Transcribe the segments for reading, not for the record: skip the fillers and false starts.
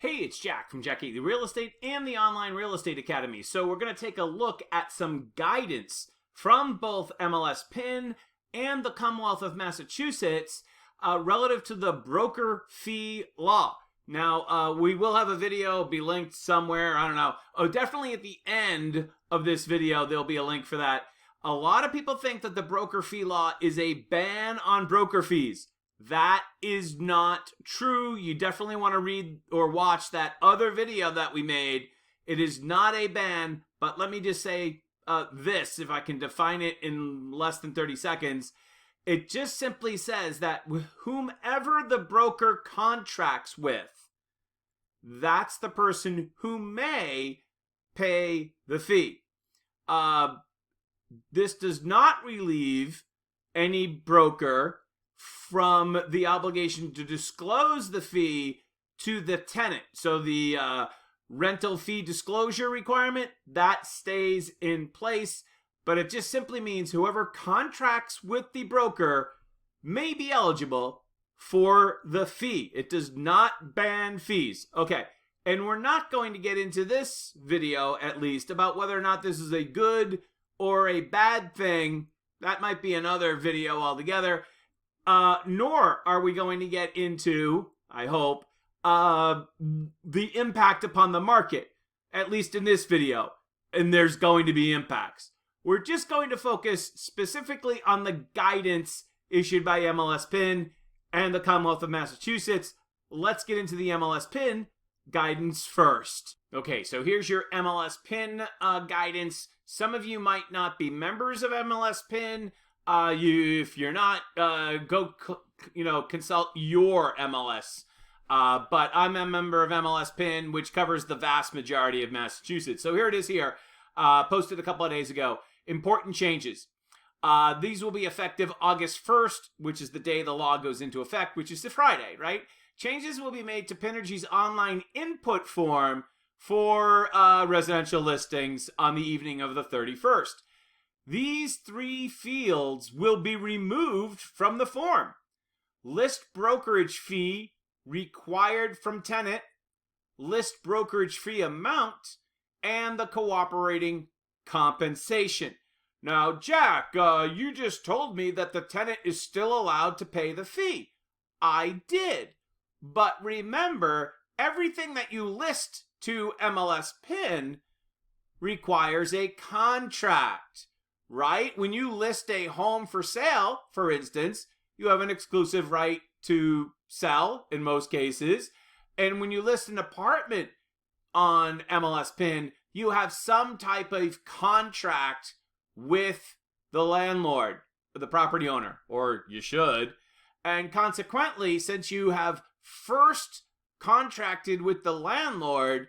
Hey, it's Jack from Jack the Real Estate and the Online Real Estate Academy. So we're going to take a look at some guidance from both MLSPIN and the Commonwealth of Massachusetts relative to the broker fee law. Now, we will have a video be linked somewhere. I don't know. Oh, definitely at the end of this video, there'll be a link for that. A lot of people think that the broker fee law is a ban on broker fees. That is not true. You definitely want to read or watch that other video that we made. It is not a ban, but let me just say this, if I can define it in less than 30 seconds. It just simply says that whomever the broker contracts with, that's the person who may pay the fee. This does not relieve any broker from the obligation to disclose the fee to the tenant. So the rental fee disclosure requirement, that stays in place, but it just simply means whoever contracts with the broker may be eligible for the fee. It does not ban fees. Okay, and we're not going to get into this video, at least, about whether or not this is a good or a bad thing. That might be another video altogether. Nor are we going to get into, I hope, the impact upon the market, at least in this video. And there's going to be impacts. We're just going to focus specifically on the guidance issued by MLSPIN and the Commonwealth of Massachusetts. Let's get into the MLSPIN guidance first. Okay, so here's your MLSPIN guidance. Some of you might not be members of MLSPIN. If you're not, go consult your MLS. But I'm a member of MLSPIN, which covers the vast majority of Massachusetts. So here it is here, posted a couple of days ago. Important changes. These will be effective August 1st, which is the day the law goes into effect, which is the Friday, right? Changes will be made to Pinergy's online input form for residential listings on the evening of the 31st. These three fields will be removed from the form. List brokerage fee required from tenant, list brokerage fee amount, and the cooperating compensation. Now, Jack, you just told me that the tenant is still allowed to pay the fee. I did. But remember, everything that you list to MLSPIN requires a contract. Right? When you list a home for sale, for instance, you have an exclusive right to sell in most cases. And when you list an apartment on MLSPIN, you have some type of contract with the landlord, the property owner, or you should. And consequently, since you have first contracted with the landlord,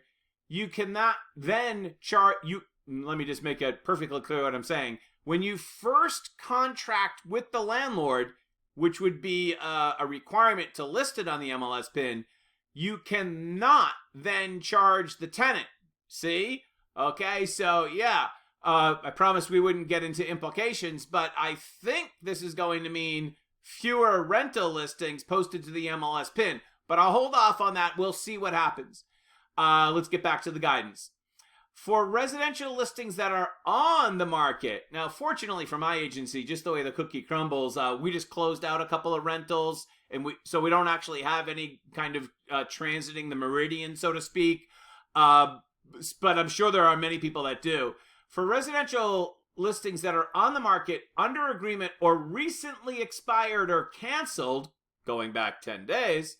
you cannot then charge you. Let me just make it perfectly clear what I'm saying. When you first contract with the landlord, which would be a requirement to list it on the MLSPIN, you cannot then charge the tenant. See? Okay, so yeah, I promised we wouldn't get into implications, but I think this is going to mean fewer rental listings posted to the MLSPIN. But I'll hold off on that. We'll see what happens. Let's get back to the guidance. For residential listings that are on the market, now fortunately for my agency, just the way the cookie crumbles, we just closed out a couple of rentals, and so we don't actually have any kind of transiting the meridian, so to speak. But I'm sure there are many people that do. For residential listings that are on the market, under agreement, or recently expired or canceled, going back 10 days,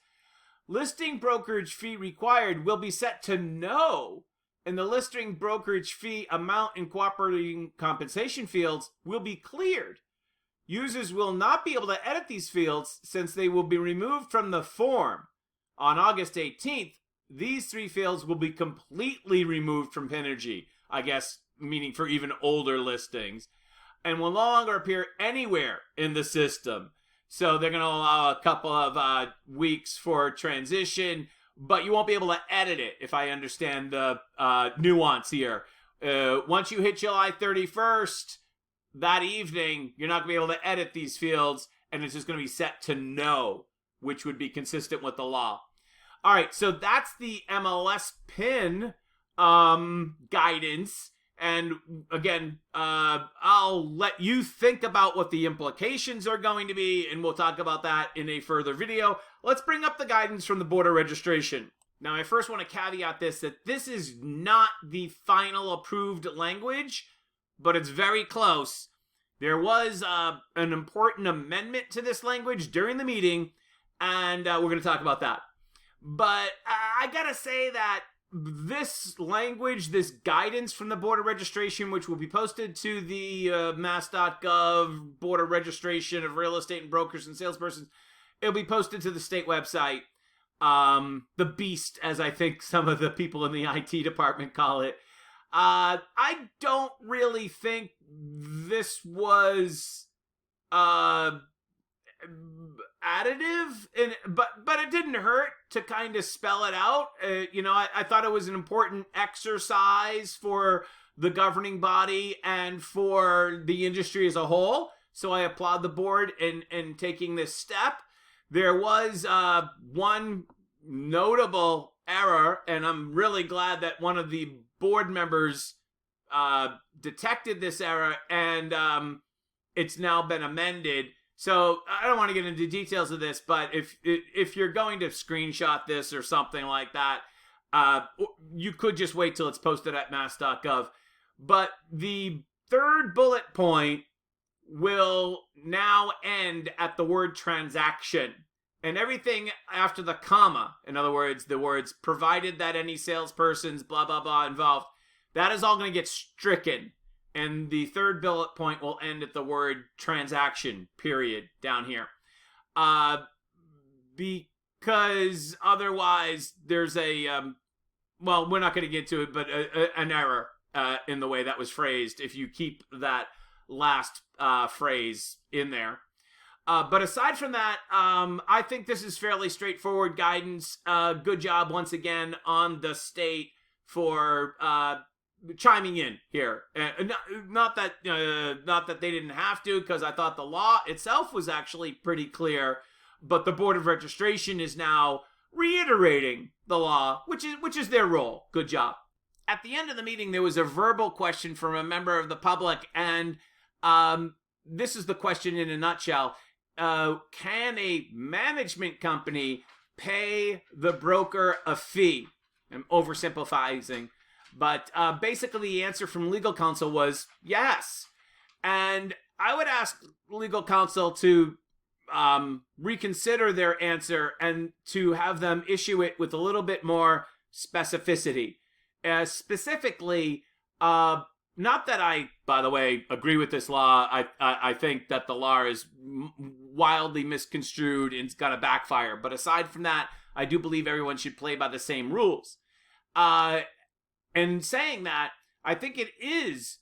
listing brokerage fee required will be set to no. And the listing brokerage fee amount and cooperating compensation fields will be cleared. Users will not be able to edit these fields since they will be removed from the form. On August 18th, these three fields will be completely removed from Pinergy, I guess, meaning for even older listings, and will no longer appear anywhere in the system. So they're going to allow a couple of weeks for transition, but you won't be able to edit it, if I understand the nuance here. Once you hit July 31st, that evening, you're not going to be able to edit these fields, and it's just going to be set to no, which would be consistent with the law. All right, so that's the MLSPIN guidance. And again, I'll let you think about what the implications are going to be, and we'll talk about that in a further video. Let's bring up the guidance from the Board of Registration. Now, I first want to caveat this, that this is not the final approved language, but it's very close. There was an important amendment to this language during the meeting, and we're going to talk about that. But I gotta say that this language, this guidance from the Board of Registration, which will be posted to the mass.gov Board of Registration of Real Estate and Brokers and Salespersons, it'll be posted to the state website. The Beast, as I think some of the people in the IT department call it. I don't really think this was additive, but it didn't hurt to kind of spell it out. I thought it was an important exercise for the governing body and for the industry as a whole. So I applaud the board in taking this step. There was one notable error, and I'm really glad that one of the board members detected this error, and it's now been amended. So I don't want to get into details of this, but if you're going to screenshot this or something like that, you could just wait till it's posted at mass.gov. But the third bullet point will now end at the word transaction. And everything after the comma, in other words, the words provided that any salespersons, blah, blah, blah, involved, that is all going to get stricken. And the third bullet point will end at the word transaction, period, down here. Because otherwise there's we're not going to get to it, but an error in the way that was phrased if you keep that last phrase in there. But aside from that, I think this is fairly straightforward guidance. Good job once again on the state for chiming in here. Not that they didn't have to, because I thought the law itself was actually pretty clear. But the Board of Registration is now reiterating the law, which is their role. Good job. At the end of the meeting, there was a verbal question from a member of the public, and this is the question in a nutshell. Can a management company pay the broker a fee? I'm oversimplifying, but basically the answer from legal counsel was yes. And I would ask legal counsel to reconsider their answer and to have them issue it with a little bit more specificity. Specifically, not that I, by the way, agree with this law. I think that the law is wildly misconstrued and it's got to backfire. But aside from that, I do believe everyone should play by the same rules. And saying that, I think it is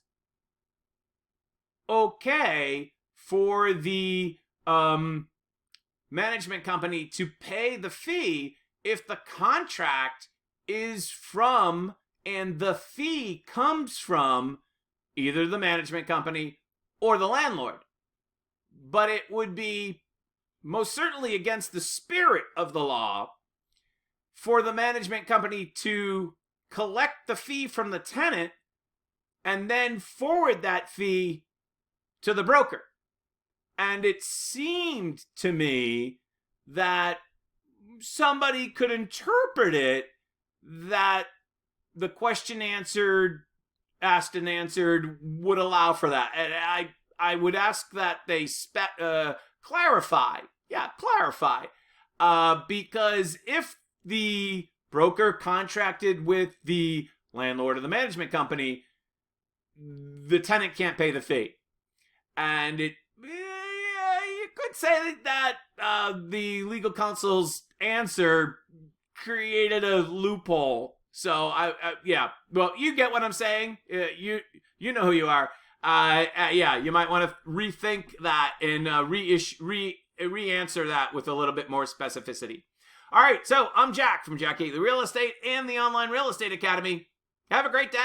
okay for the management company to pay the fee if the contract is from and the fee comes from either the management company or the landlord. But it would be most certainly against the spirit of the law for the management company to collect the fee from the tenant and then forward that fee to the broker. And it seemed to me that somebody could interpret it that the question asked and answered would allow for that. And I would ask that they clarify. Yeah, clarify. Because if the broker contracted with the landlord or the management company, the tenant can't pay the fee. And you could say that the legal counsel's answer created a loophole. So well, you get what I'm saying. You know who you are. You might want to rethink that and re-answer that with a little bit more specificity. All right, so I'm Jack from Jack Gately Real Estate and the Online Real Estate Academy. Have a great day.